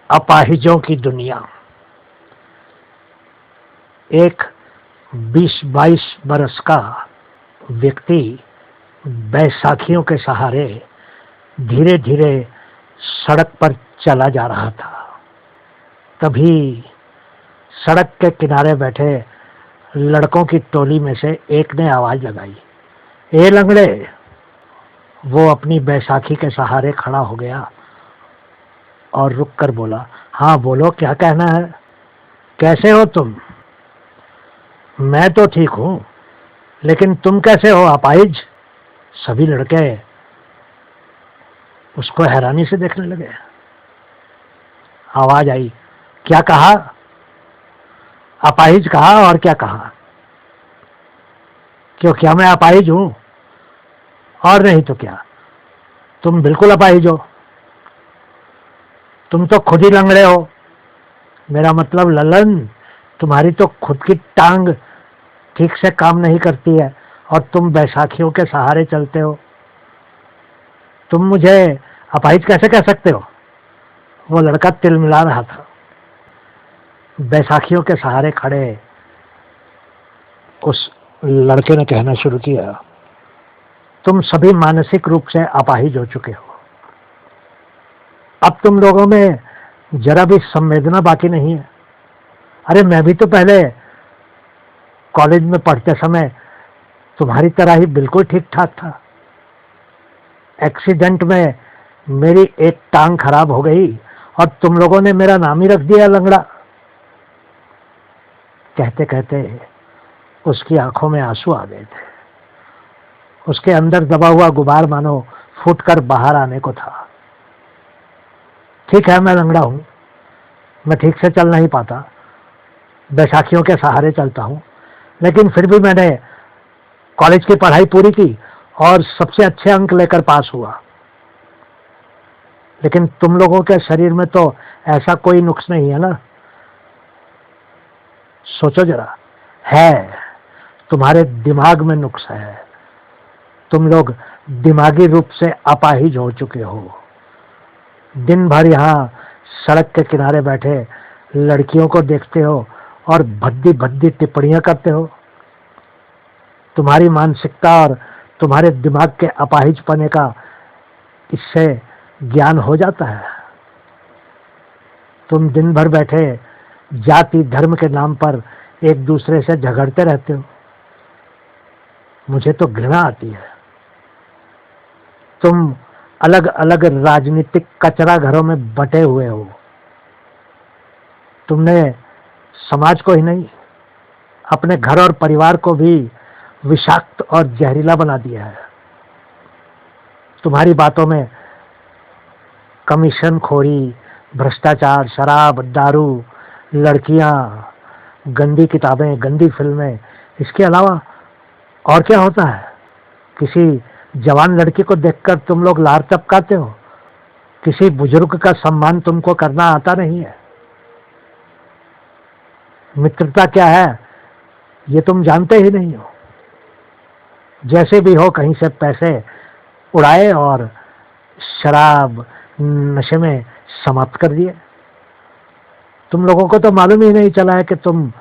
अपाहिजों की दुनिया। एक 20-22 बरस का व्यक्ति बैसाखियों के सहारे धीरे धीरे सड़क पर चला जा रहा था। तभी सड़क के किनारे बैठे लड़कों की टोली में से एक ने आवाज लगाई, ए लंगड़े। वो अपनी बैसाखी के सहारे खड़ा हो गया और रुक कर बोला, हाँ बोलो, क्या कहना है? कैसे हो तुम? मैं तो ठीक हूं, लेकिन तुम कैसे हो अपाहिज? सभी लड़के उसको हैरानी से देखने लगे। आवाज आई, क्या कहा? अपाहिज कहा, और क्या कहा? क्यों, क्या मैं अपाहिज हूं? और नहीं तो क्या, तुम बिल्कुल अपाहिज हो। तुम तो खुद ही लंगड़े हो। मेरा मतलब ललन, तुम्हारी तो खुद की टांग ठीक से काम नहीं करती है और तुम बैसाखियों के सहारे चलते हो। तुम मुझे अपाहिज कैसे कह सकते हो? वो लड़का तिलमिला रहा था। बैसाखियों के सहारे खड़े उस लड़के ने कहना शुरू किया, तुम सभी मानसिक रूप से अपाहिज हो चुके हो। अब तुम लोगों में जरा भी संवेदना बाकी नहीं है। अरे मैं भी तो पहले कॉलेज में पढ़ते समय तुम्हारी तरह ही बिल्कुल ठीक ठाक था। एक्सीडेंट में मेरी एक टांग खराब हो गई और तुम लोगों ने मेरा नाम ही रख दिया लंगड़ा। कहते कहते उसकी आंखों में आंसू आ गए थे। उसके अंदर दबा हुआ गुबार मानो फूटकर बाहर आने को था। ठीक है, मैं लंगड़ा हूं, मैं ठीक से चल नहीं पाता, बैसाखियों के सहारे चलता हूं, लेकिन फिर भी मैंने कॉलेज की पढ़ाई पूरी की और सबसे अच्छे अंक लेकर पास हुआ। लेकिन तुम लोगों के शरीर में तो ऐसा कोई नुक्स नहीं है ना। सोचो जरा, है, तुम्हारे दिमाग में नुक्स है। तुम लोग दिमागी रूप से अपाहिज हो चुके हो। दिन भर यहाँ सड़क के किनारे बैठे लड़कियों को देखते हो और भद्दी भद्दी टिप्पणियां करते हो। तुम्हारी मानसिकता और तुम्हारे दिमाग के अपाहिज पने का इससे ज्ञान हो जाता है। तुम दिन भर बैठे जाति धर्म के नाम पर एक दूसरे से झगड़ते रहते हो। मुझे तो घृणा आती है। तुम अलग अलग राजनीतिक कचरा घरों में बटे हुए हो। तुमने समाज को ही नहीं, अपने घर और परिवार को भी विषाक्त और जहरीला बना दिया है। तुम्हारी बातों में कमीशन खोरी, भ्रष्टाचार, शराब, दारू, लड़कियां, गंदी किताबें, गंदी फिल्में, इसके अलावा और क्या होता है? किसी जवान लड़की को देखकर तुम लोग लार टपकाते हो। किसी बुजुर्ग का सम्मान तुमको करना आता नहीं है। मित्रता क्या है ये तुम जानते ही नहीं हो। जैसे भी हो, कहीं से पैसे उड़ाए और शराब नशे में समाप्त कर दिए। तुम लोगों को तो मालूम ही नहीं चला है कि तुम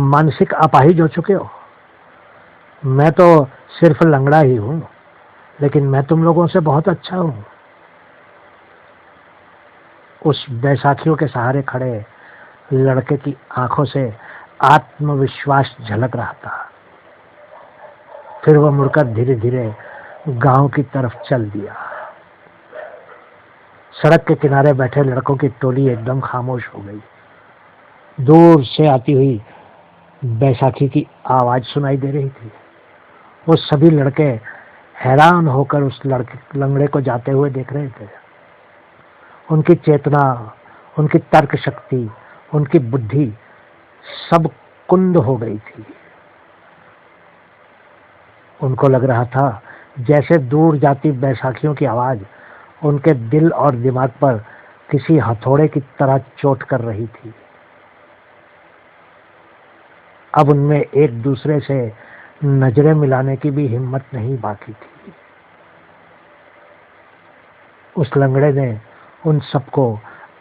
मानसिक अपाहिज हो चुके हो। मैं तो सिर्फ लंगड़ा ही हूं, लेकिन मैं तुम लोगों से बहुत अच्छा हूं। उस बैसाखियों के सहारे खड़े लड़के की आंखों से आत्मविश्वास झलक रहा था। फिर वह मुड़कर धीरे धीरे गांव की तरफ चल दिया। सड़क के किनारे बैठे लड़कों की टोली एकदम खामोश हो गई। दूर से आती हुई बैसाखी की आवाज सुनाई दे रही थी। वो सभी लड़के हैरान होकर उस लंगड़े को जाते हुए देख रहे थे। उनकी चेतना, उनकी तर्क शक्ति, उनकी बुद्धि सब कुंद हो गई थी। उनको लग रहा था जैसे दूर जाती बैसाखियों की आवाज उनके दिल और दिमाग पर किसी हथौड़े की तरह चोट कर रही थी। अब उनमें एक दूसरे से नजरें मिलाने की भी हिम्मत नहीं बाकी थी। उस लंगड़े ने उन सबको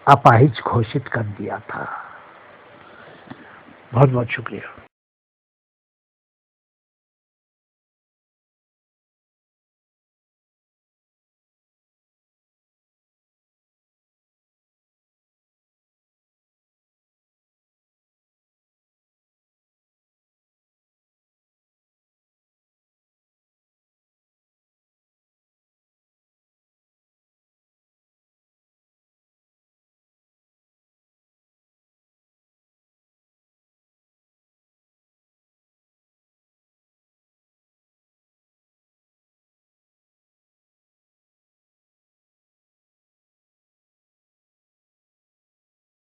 अपाहिज घोषित कर दिया था। बहुत बहुत शुक्रिया।